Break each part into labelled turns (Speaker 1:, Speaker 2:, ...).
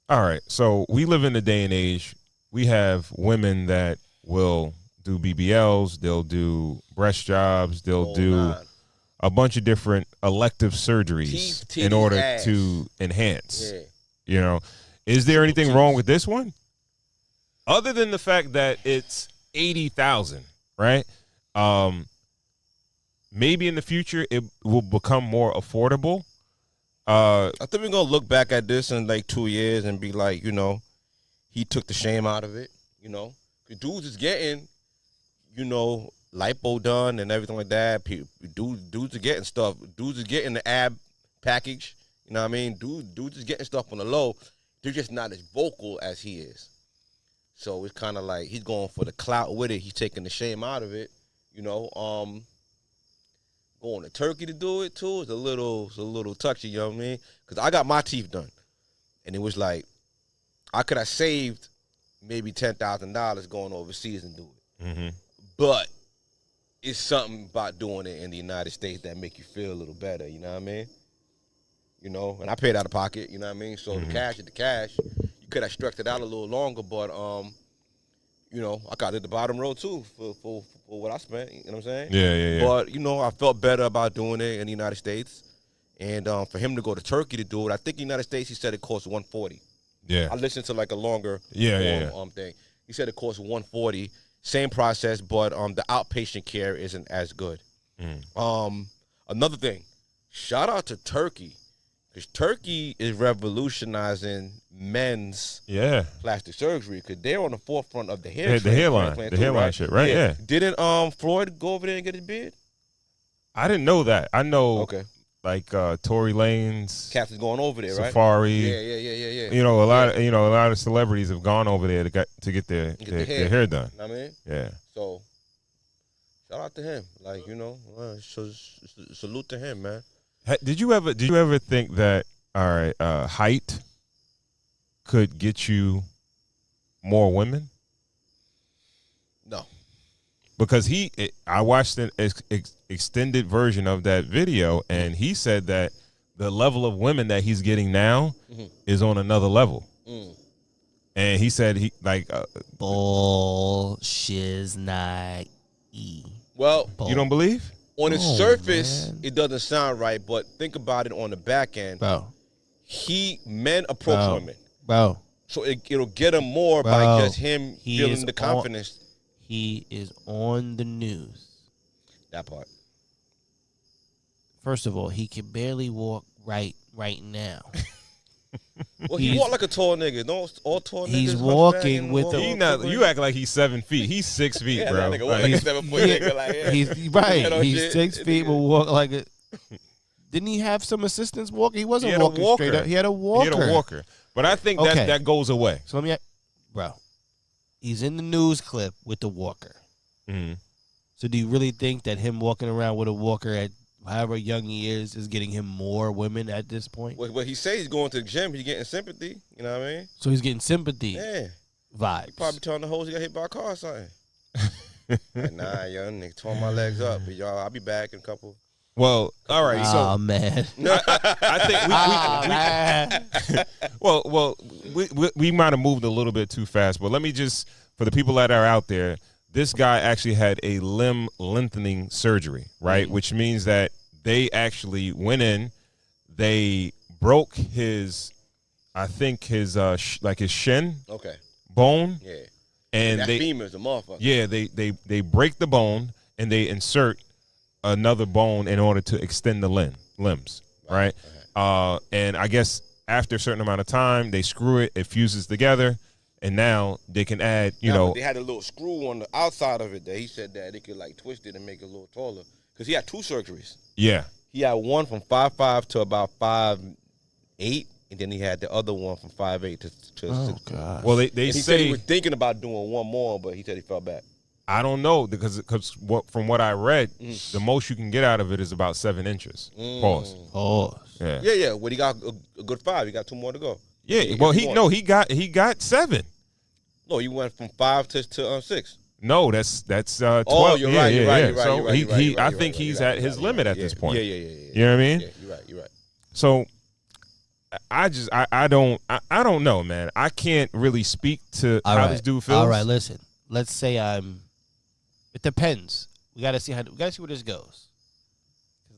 Speaker 1: All right. So we live in a day and age. We have women that will do BBLs. They'll do breast jobs. They'll
Speaker 2: Oh,
Speaker 1: do
Speaker 2: nine.
Speaker 1: a bunch of different elective surgeries
Speaker 2: Teeth,
Speaker 1: in
Speaker 2: titties,
Speaker 1: order
Speaker 2: ass.
Speaker 1: to enhance.
Speaker 2: Yeah.
Speaker 1: You know, is there
Speaker 2: Triple
Speaker 1: anything
Speaker 2: T's.
Speaker 1: wrong with this one? Other than the fact that it's 80,000, right? Maybe in the future it will become more affordable.
Speaker 2: I think we're gonna look back at this in like 2 years and be like, he took the shame out of it. 'Cause dudes is getting, lipo done and everything like that. Dudes are getting stuff. Dudes is getting the ab package. You know what I mean? Dudes is getting stuff on the low. They're just not as vocal as he is. So it's kind of like he's going for the clout with it. He's taking the shame out of it. Going to Turkey to do it too is a little touchy. You know what I mean? Because I got my teeth done, and it was like I could have saved maybe $10,000 going overseas and do it.
Speaker 1: Mm-hmm.
Speaker 2: But it's something about doing it in the United States that make you feel a little better. You know what I mean? And I paid out of pocket. You know what I mean? So the cash is the cash. You could have stretched it out a little longer, but I got at the bottom row too for what I spent. You know what I'm saying?
Speaker 1: Yeah.
Speaker 2: But I felt better about doing it in the United States, and for him to go to Turkey to do it, I think the United States he said it cost $140.
Speaker 1: Yeah.
Speaker 2: I listened to like a longer
Speaker 1: thing.
Speaker 2: He said it cost $140. Same process, but the outpatient care isn't as good. Another thing, shout out to Turkey. Because Turkey is revolutionizing men's plastic surgery because they're on the forefront of the
Speaker 1: hairline shit, right? Yeah.
Speaker 2: Didn't Floyd go over there and get his beard?
Speaker 1: I didn't know that. I know,
Speaker 2: Okay.
Speaker 1: like Tory Lanez,
Speaker 2: Cats is going over there, right?
Speaker 1: Safari.
Speaker 2: Yeah.
Speaker 1: A lot of celebrities have gone over there to get their hair done.
Speaker 2: You know what I mean?
Speaker 1: Yeah.
Speaker 2: So shout out to him. Like, salute to him, man.
Speaker 1: Did you ever think that height could get you more women?
Speaker 2: No.
Speaker 1: Because I watched an extended version of that video, and he said that the level of women that he's getting now is on another level. And he said
Speaker 3: bullshiznai.
Speaker 2: Well,
Speaker 1: you don't believe?
Speaker 2: On its surface, it doesn't sound right, but think about it on the back end.
Speaker 3: Bro.
Speaker 2: Men approach women.
Speaker 3: Bro.
Speaker 2: So it'll get him more by just him feeling the confidence.
Speaker 3: He is on the news.
Speaker 2: That part.
Speaker 3: First of all, he can barely walk right now.
Speaker 2: Well, he walk like a tall nigga. Don't all tall niggas.
Speaker 3: He's walking with
Speaker 1: you act like he's 7 feet. He's 6 feet,
Speaker 2: yeah,
Speaker 1: bro.
Speaker 2: That nigga walk like a 7-foot nigga. Like, yeah.
Speaker 3: He's right. He's
Speaker 2: shit.
Speaker 3: 6 feet, but walk like a. Didn't he have some assistants walking? He wasn't walking straight up. He had a walker.
Speaker 1: But I think that goes away.
Speaker 3: So bro, he's in the news clip with the walker.
Speaker 1: Mm-hmm.
Speaker 3: So do you really think that him walking around with a walker at however young he is getting him more women at this point?
Speaker 2: Well, he says he's going to the gym. He's getting sympathy. You know what I mean?
Speaker 3: So he's getting sympathy.
Speaker 2: Yeah.
Speaker 3: Vibes.
Speaker 2: He probably telling the hoes he got hit by a car or something. Like, nah, young nigga, tore my legs up. But y'all, I'll be back in a couple.
Speaker 1: Well, all right.
Speaker 3: Oh, man.
Speaker 1: I think we might have moved a little bit too fast, but let me just, for the people that are out there, this guy actually had a limb lengthening surgery, right? Mm-hmm. Which means that they actually went in, they broke his, I think his his shin bone.
Speaker 2: Yeah.
Speaker 1: And
Speaker 2: that femur is a motherfucker.
Speaker 1: Yeah, they break the bone and they insert another bone in order to extend the limbs, right? And I guess after a certain amount of time, they screw it, it fuses together, and now they can add,
Speaker 2: They had a little screw on the outside of it that he said that they could like twist it and make it a little taller. Because he had 2 surgeries.
Speaker 1: Yeah.
Speaker 2: He had one from 5'5" to about 5'8", and then he had the other one from 5'8" to 6'.
Speaker 3: God.
Speaker 1: Well, they
Speaker 2: he said he was thinking about doing one more, but he said he fell back.
Speaker 1: I don't know because from what I read, the most you can get out of it is about 7 inches. Pause.
Speaker 2: Yeah. Well, he got a good 5. He got 2 more to go.
Speaker 1: Yeah. He got 7.
Speaker 2: No, he went from 5 to 6.
Speaker 1: No, that's 12.
Speaker 2: Oh, you're right. You're right.
Speaker 1: So I think he's at his limit at this point.
Speaker 2: Yeah.
Speaker 1: You know what I mean?
Speaker 2: Yeah, you're right.
Speaker 1: So I don't know, man. I can't really speak to how this dude feels.
Speaker 3: All right, listen. Let's say it depends. We gotta see where this goes.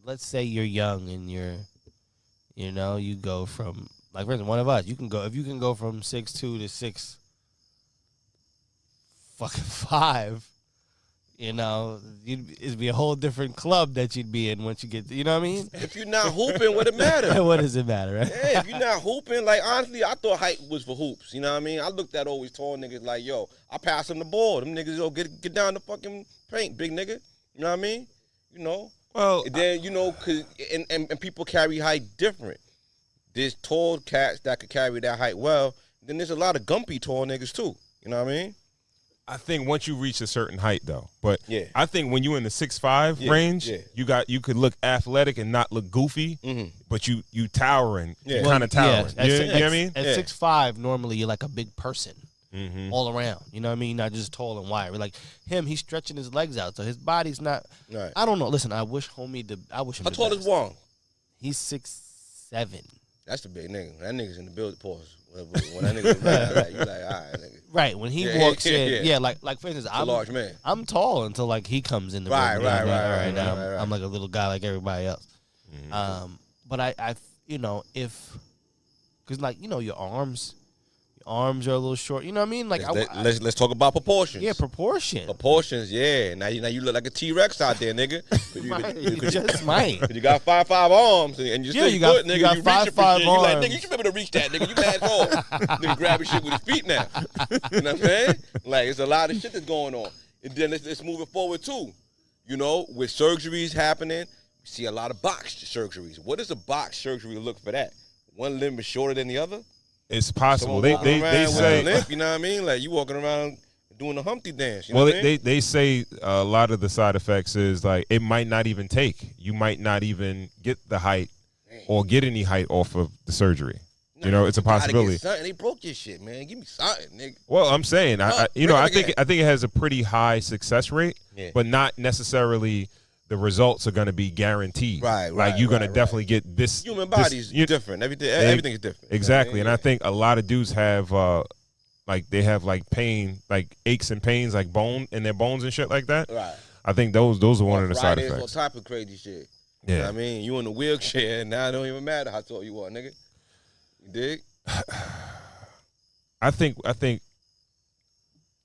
Speaker 3: Let's say you're young and you go from, like, for instance, one of us. If you can go from 6'2" to 6'5", it'd be a whole different club that you'd be in once you get. You know what I mean?
Speaker 2: If you're not hooping, what it matter?
Speaker 3: What does it matter? Right?
Speaker 2: Yeah, if you're not hooping, like, honestly, I thought height was for hoops. You know what I mean? I looked at always tall niggas like, yo, I pass them the ball. Them niggas, yo, get down the fucking paint, big nigga. You know what I mean? Well, and then cause and people carry height different. There's tall cats that could carry that height well. Then there's a lot of gumpy tall niggas too. You know what I mean?
Speaker 1: I think once you reach a certain height, though, but
Speaker 2: yeah.
Speaker 1: I think when you're in the 6'5" range, you could look athletic and not look goofy, but you towering, kind of towering.
Speaker 3: Yeah,
Speaker 1: you know what I mean?
Speaker 3: At 6'5", normally you're like a big person all around. You know what I mean? Not just tall and wide. Like him, he's stretching his legs out, so his body's not. Right. I don't know. Listen, I wish him.
Speaker 2: How tall is Wong?
Speaker 3: He's 6'7".
Speaker 2: That's the big nigga. That nigga's in the building. Pause. When that nigga's mad, you like, all right, nigga.
Speaker 3: Right. When he walks in, like for instance, I'm
Speaker 2: a large man.
Speaker 3: I'm tall until like he comes in the room.
Speaker 2: Right.
Speaker 3: I'm like a little guy like everybody else. But I if, because like your arms are a little short. You know what I mean? Like
Speaker 2: let's talk about proportions.
Speaker 3: Yeah, proportion.
Speaker 2: Proportions. Yeah. Now you look like a T-Rex out there, nigga.
Speaker 3: You just might.
Speaker 2: You got 5'5" arms and you still
Speaker 3: you got
Speaker 2: nigga.
Speaker 3: You got 5'5" arms.
Speaker 2: You like, nigga, you should be able to reach that, nigga. You mad tall. Nigga grabbing shit with his feet now. You know what I'm saying? Like, it's a lot of shit that's going on. And then let's move it forward too. With surgeries happening, we see a lot of box surgeries. What does a box surgery look for that? One limb is shorter than the other?
Speaker 1: It's possible. They say,
Speaker 2: limp, you know what I mean? Like, you walking around doing the Humpty dance. You know what I mean?
Speaker 1: They say a lot of the side effects is like it might not even take. You might not even get the height or get any height off of the surgery. It's a possibility.
Speaker 2: They broke your shit, man. Give me something, nigga.
Speaker 1: Well, I'm saying, I think it has a pretty high success rate, but not necessarily the results are going to be guaranteed.
Speaker 2: Right.
Speaker 1: Like you're going to definitely get this.
Speaker 2: Human body's different. Everything is different.
Speaker 1: Exactly, and I think a lot of dudes have they have pain, like aches and pains, like bone in their bones and shit like that.
Speaker 2: Right.
Speaker 1: I think those are one of the side effects.
Speaker 2: All type of crazy shit.
Speaker 1: Yeah.
Speaker 2: You know what I mean? You in the wheelchair and now it don't even matter how tall you are, nigga. You dig?
Speaker 1: I think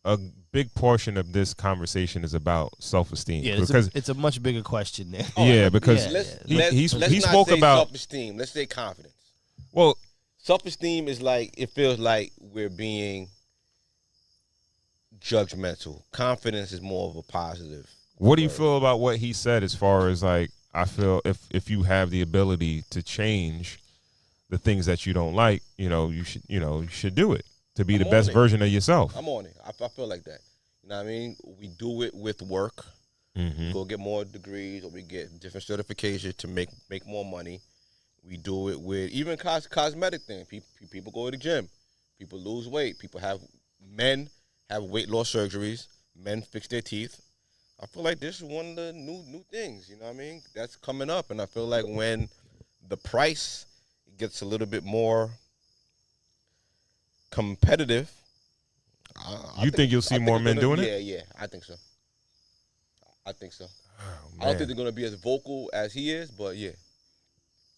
Speaker 1: a big portion of this conversation is about self-esteem.
Speaker 3: Yeah,
Speaker 1: because
Speaker 3: it's a much bigger question there.
Speaker 1: Yeah, because he spoke about
Speaker 2: self-esteem. Let's say confidence.
Speaker 1: Well,
Speaker 2: self-esteem is like, it feels like we're being judgmental. Confidence is more of a positive.
Speaker 1: What do you feel about what he said as far as like, I feel if you have the ability to change the things that you don't like, you should do it to be the best version of yourself.
Speaker 2: I'm on it. I feel like that. You know what I mean? We do it with work. Go get more degrees, or we get different certifications to make more money. We do it with even cosmetic things. People go to the gym. People lose weight. Men have weight loss surgeries. Men fix their teeth. I feel like this is one of the new things. You know what I mean? That's coming up, and I feel like when the price gets a little bit more competitive,
Speaker 1: you think you'll see more men doing it?
Speaker 2: Yeah, I think so. Oh,
Speaker 1: I
Speaker 2: don't think they're gonna be as vocal as he is, but yeah.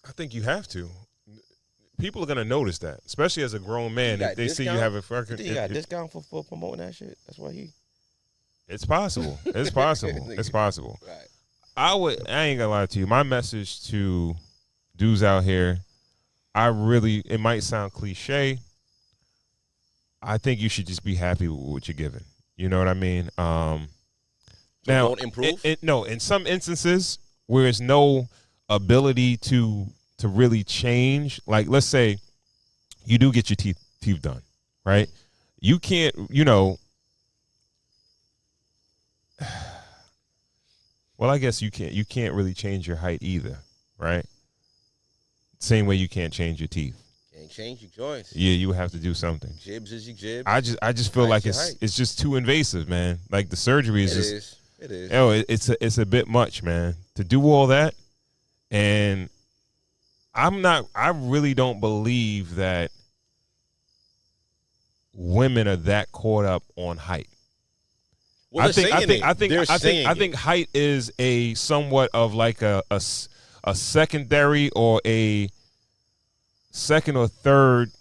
Speaker 1: I think you have to. People are gonna notice that, especially as a grown man. If they see you have a fucking,
Speaker 2: you got a discount for promoting that shit. That's why he.
Speaker 1: It's possible. It's possible. It's possible.
Speaker 2: Right.
Speaker 1: I ain't gonna lie to you. My message to dudes out here, it might sound cliche. I think you should just be happy with what you're given. You know what I mean?
Speaker 2: So
Speaker 1: now,
Speaker 2: don't improve?
Speaker 1: No, in some instances where there's no ability to really change, like let's say you do get your teeth done, right? You can't, well, I guess you can't really change your height either, right? Same way you can't change your teeth.
Speaker 2: Can't change your joints.
Speaker 1: Yeah, you have to do something.
Speaker 2: Jibs is your jib.
Speaker 1: I just feel like it's just too invasive, man. Like the surgery is
Speaker 2: It is.
Speaker 1: It's a bit much, man. To do all that, and I really don't believe that women are that caught up on height.
Speaker 2: Well,
Speaker 1: I think
Speaker 2: it.
Speaker 1: height is a somewhat of like a secondary or a second or third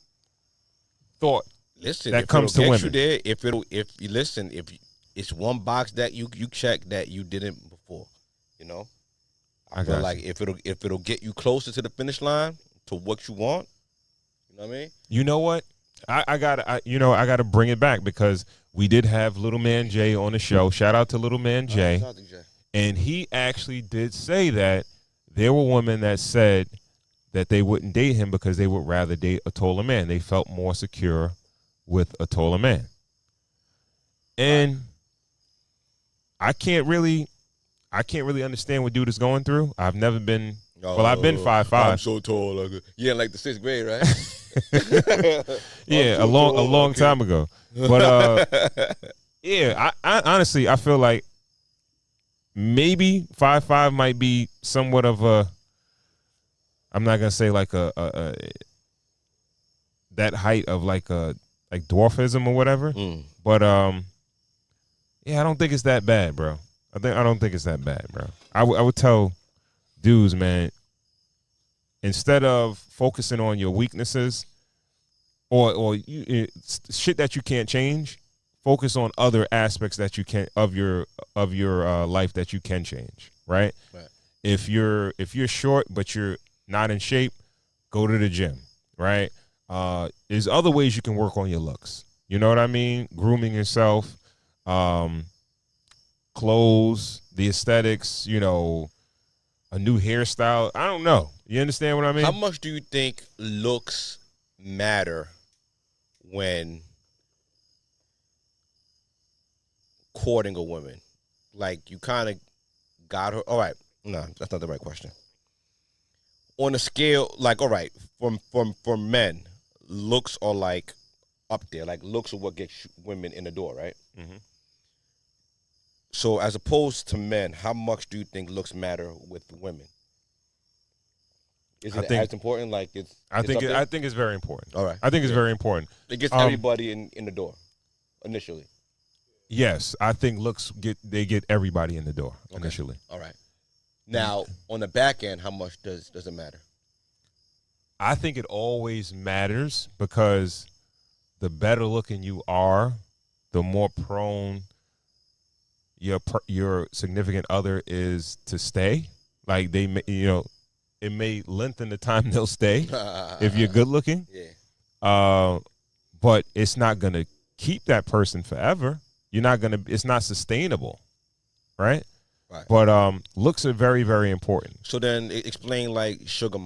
Speaker 1: thought
Speaker 2: Listen,
Speaker 1: that
Speaker 2: if
Speaker 1: comes to
Speaker 2: it'll get
Speaker 1: women.
Speaker 2: you there, if you listen, if it's one box that you check that you didn't before, you know. I feel
Speaker 1: got
Speaker 2: like if it'll get you closer to the finish line to what you want, you know what I mean?
Speaker 1: You know what? I gotta bring it back because we did have Little Man Jay on the show. Shout out to Little Man Jay.
Speaker 2: Shout out to Jay.
Speaker 1: And he actually did say that there were women that said that they wouldn't date him because they would rather date a taller man. They felt more secure with a taller man. And I can't really understand what dude is going through. I've never been I've been 5'5".
Speaker 2: I'm so tall. Yeah, like the 6th grade, right?
Speaker 1: Yeah, a long time ago. But yeah, I honestly I feel like maybe 5'5" might be somewhat of a, I'm not gonna say like a that height of like dwarfism or whatever. But yeah, I don't think it's that bad, bro. I don't think it's that bad, bro. I would tell dudes, man, instead of focusing on your weaknesses or shit that you can't change, focus on other aspects that you can of your life that you can change, right?
Speaker 2: Right.
Speaker 1: If you're short but you're not in shape, go to the gym, right? There's other ways you can work on your looks. You know what I mean? Grooming yourself, clothes, the aesthetics, you know, a new hairstyle. I don't know. You understand what I mean?
Speaker 2: How much do you think looks matter when courting a woman? Like, you kind of got her. All right. No, that's not the right question. On a scale, like, all right, for men, looks are like up there. Like, looks are what gets women in the door, right?
Speaker 1: Mm-hmm.
Speaker 2: So, as opposed to men, how much do you think looks matter with women? Is it as important? Like,
Speaker 1: I think it's very important.
Speaker 2: All right.
Speaker 1: I think it's very important.
Speaker 2: It gets everybody in the door initially.
Speaker 1: Yes, I think looks get everybody in the door initially.
Speaker 2: All right. Now, on the back end, how much does it matter?
Speaker 1: I think it always matters because the better looking you are, the more prone your significant other is to stay. Like they may, it may lengthen the time they'll stay if you're good looking.
Speaker 2: Yeah.
Speaker 1: But it's not gonna keep that person forever. It's not sustainable, right?
Speaker 2: Right.
Speaker 1: But looks are very, very important.
Speaker 2: So then explain like sugar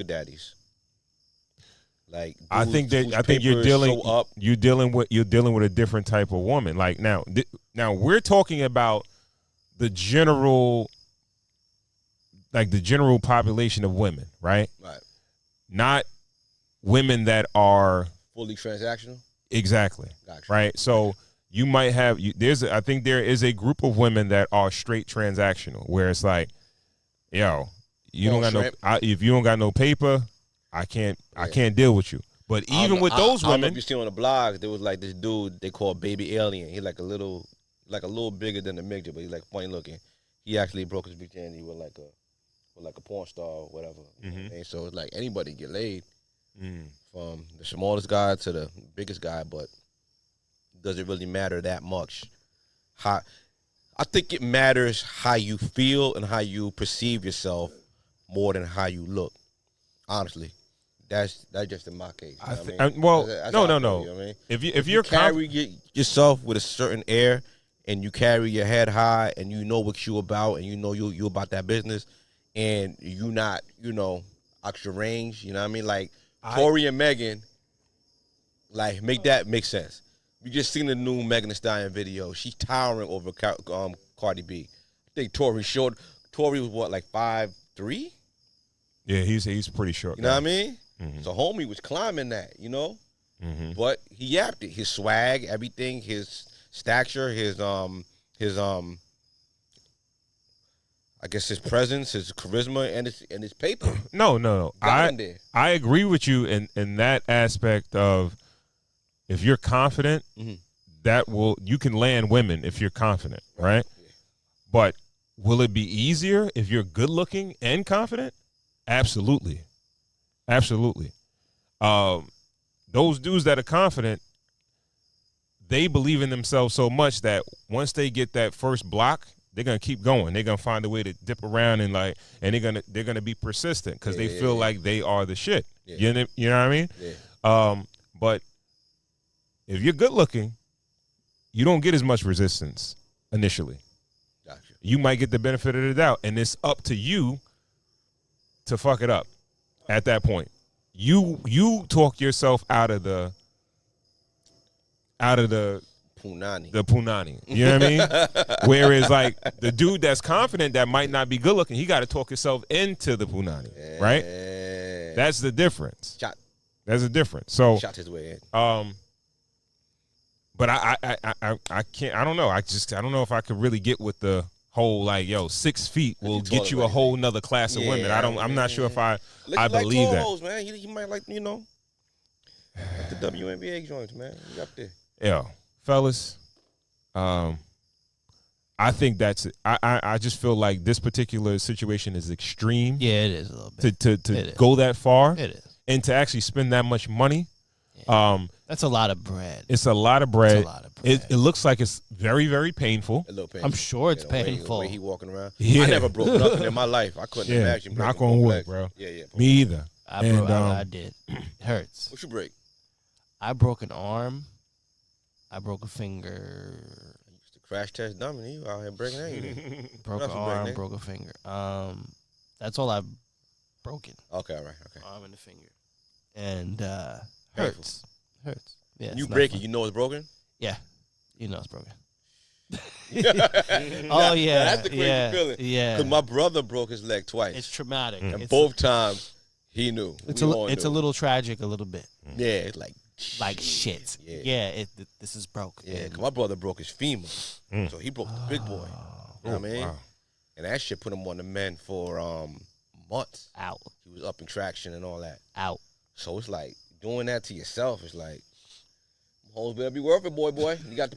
Speaker 2: daddies. Like
Speaker 1: I think you're dealing with a different type of woman. Like now we're talking about the general population of women, right?
Speaker 2: Right.
Speaker 1: Not women that are
Speaker 2: fully transactional.
Speaker 1: Exactly.
Speaker 2: Gotcha.
Speaker 1: Right. So you might have I think there is a group of women that are straight transactional where it's like, yo, if you don't got no paper, I can't deal with you. But even with those women, I don't know if
Speaker 2: you see on the blogs, there was like this dude they call Baby Alien. He like a little bigger than the midget, but he's like funny looking. He actually broke his virginity with like a porn star or whatever.
Speaker 1: Mm-hmm.
Speaker 2: And so it's like anybody get laid, from the smallest guy to the biggest guy, but does it really matter that much? I think it matters how you feel and how you perceive yourself more than how you look. Honestly, that's just in my case.
Speaker 1: No.
Speaker 2: You know what I mean?
Speaker 1: If you
Speaker 2: carry yourself with a certain air and you carry your head high and you know what you about and you know you about that business and you not out your range, you know what I mean? Like Tory and Megan, like make that make sense. We just seen the new Megan Thee Stallion video. She's towering over Cardi B. I think Tory was what, like 5'3"?
Speaker 1: Yeah, he's pretty short.
Speaker 2: You know what I mean?
Speaker 1: Mm-hmm.
Speaker 2: So homie was climbing that,
Speaker 1: Mm-hmm.
Speaker 2: But he yapped it. His swag, everything, his stature, his I I guess his presence, his charisma, and his paper.
Speaker 1: No.
Speaker 2: Got him there.
Speaker 1: I agree with you in that aspect of if you're confident, you can land women if you're confident, right?
Speaker 2: Yeah.
Speaker 1: But will it be easier if you're good looking and confident? Absolutely. Those dudes that are confident, they believe in themselves so much that once they get that first block, they're gonna keep going. They're gonna find a way to dip around and they're gonna be persistent because they feel like they are the shit.
Speaker 2: Yeah.
Speaker 1: You know what I mean?
Speaker 2: Yeah.
Speaker 1: But if you're good looking, you don't get as much resistance initially.
Speaker 2: Gotcha.
Speaker 1: You might get the benefit of the doubt, and it's up to you to fuck it up at that point. You talk yourself out of the
Speaker 2: Punani.
Speaker 1: the punani. You know what I mean? Whereas like the dude that's confident that might not be good looking, he got to talk himself into the punani, right? That's the difference.
Speaker 2: Shot.
Speaker 1: That's the difference. So
Speaker 2: Shot his way in.
Speaker 1: but I can't. I don't know. I don't know if I could really get with the whole like 6 feet will get you a whole nother class of women. I'm not sure if I believe that.
Speaker 2: Hoes, man. He might like the WNBA joints, man. You up there?
Speaker 1: Yeah, fellas. I think that's it. I just feel like this particular situation is extreme.
Speaker 3: Yeah, it is a little bit.
Speaker 1: To go that far.
Speaker 3: It is.
Speaker 1: And to actually spend that much money.
Speaker 3: Yeah. That's a lot of bread.
Speaker 1: It's a lot of bread.
Speaker 3: It's a lot of bread.
Speaker 1: It looks like it's very, very painful.
Speaker 2: A little painful.
Speaker 3: I'm sure it's painful.
Speaker 2: The way he walking around.
Speaker 1: Yeah.
Speaker 2: I never broke nothing in my life. I couldn't imagine breaking
Speaker 1: knock on wood,
Speaker 2: legs.
Speaker 1: bro.
Speaker 2: Yeah.
Speaker 1: Me either.
Speaker 3: I did. It hurts.
Speaker 2: What you break?
Speaker 3: I broke an arm. I broke a finger.
Speaker 2: Crash test dummy. You out here breaking anything.
Speaker 3: Broke an arm, broke a finger. That's all I've broken.
Speaker 2: Okay, all right. Okay.
Speaker 3: Arm and a finger. And hurts. Hurts. Yeah.
Speaker 2: You break it, you know it's broken?
Speaker 3: Yeah. You know it's broken. Oh yeah.
Speaker 2: That's the crazy feeling.
Speaker 3: Yeah.
Speaker 2: Because my brother broke his leg twice.
Speaker 3: It's traumatic.
Speaker 2: And both times he knew.
Speaker 3: It's a little tragic a little bit.
Speaker 2: Yeah, it's
Speaker 3: like shit.
Speaker 2: Yeah.
Speaker 3: This is broke.
Speaker 2: Yeah, because my brother broke his femur. So he broke the big boy. You know what I mean?
Speaker 1: Wow.
Speaker 2: And that shit put him on the men for months.
Speaker 3: Out.
Speaker 2: He was up in traction and all that.
Speaker 3: Out.
Speaker 2: So it's like doing that to yourself is like, hoes better be worth it, boy. You got the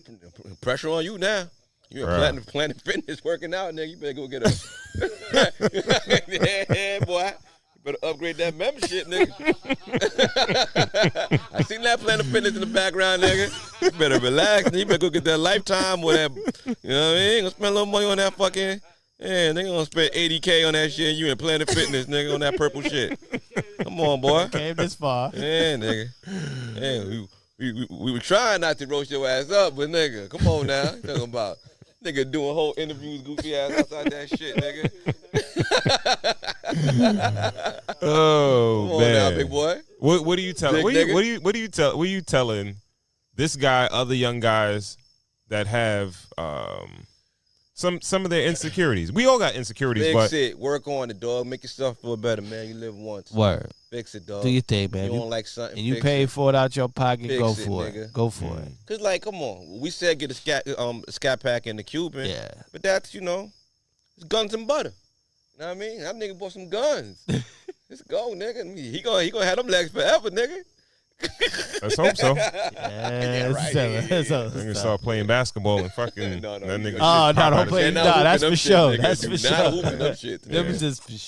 Speaker 2: pressure on you now. You in Planet Fitness working out, nigga. You better go get a yeah, boy. You better upgrade that membership, nigga. I seen that Planet Fitness in the background, nigga. You better relax. You better go get that Lifetime or that. You know what I mean? Gonna spend a little money on that fucking. Yeah, nigga gonna spend $80K on that shit. And you in Planet Fitness, nigga, on that purple shit. Come on, boy.
Speaker 3: Came this far.
Speaker 2: Yeah, nigga. Yeah, we were trying not to roast your ass up, but nigga, come on now. Talking about nigga doing whole interviews, goofy ass outside that shit, nigga.
Speaker 1: Oh
Speaker 2: come on
Speaker 1: man,
Speaker 2: now, big boy.
Speaker 1: What are you telling? What are you telling this guy, other young guys that have some of their insecurities? We all got insecurities,
Speaker 2: Fix
Speaker 1: but
Speaker 2: it. Work on it, dog. Make yourself feel better, man. You live once.
Speaker 3: Word.
Speaker 2: Fix it, dog.
Speaker 3: Do your thing, man.
Speaker 2: You don't like something,
Speaker 3: and you
Speaker 2: fix
Speaker 3: pay
Speaker 2: it.
Speaker 3: for it out your pocket,
Speaker 2: Fix
Speaker 3: go
Speaker 2: it,
Speaker 3: for it.
Speaker 2: nigga.
Speaker 3: Go for it.
Speaker 2: Cause like, come on. We said get a scat pack in the Cuban.
Speaker 3: Yeah.
Speaker 2: But that's, it's guns and butter. You know what I mean? That nigga bought some guns. Let's go, nigga. He gonna have them legs forever, nigga.
Speaker 1: let's hope so.
Speaker 3: Yeah,
Speaker 2: right.
Speaker 1: Nigga start playing basketball and fucking
Speaker 2: No,
Speaker 1: that nigga.
Speaker 3: Oh, no, don't
Speaker 1: shit pop out his
Speaker 3: play.
Speaker 1: head.
Speaker 3: No, that's for sure. That's for
Speaker 2: Not
Speaker 3: sure.
Speaker 2: hooping them shit.
Speaker 3: Them just for sure.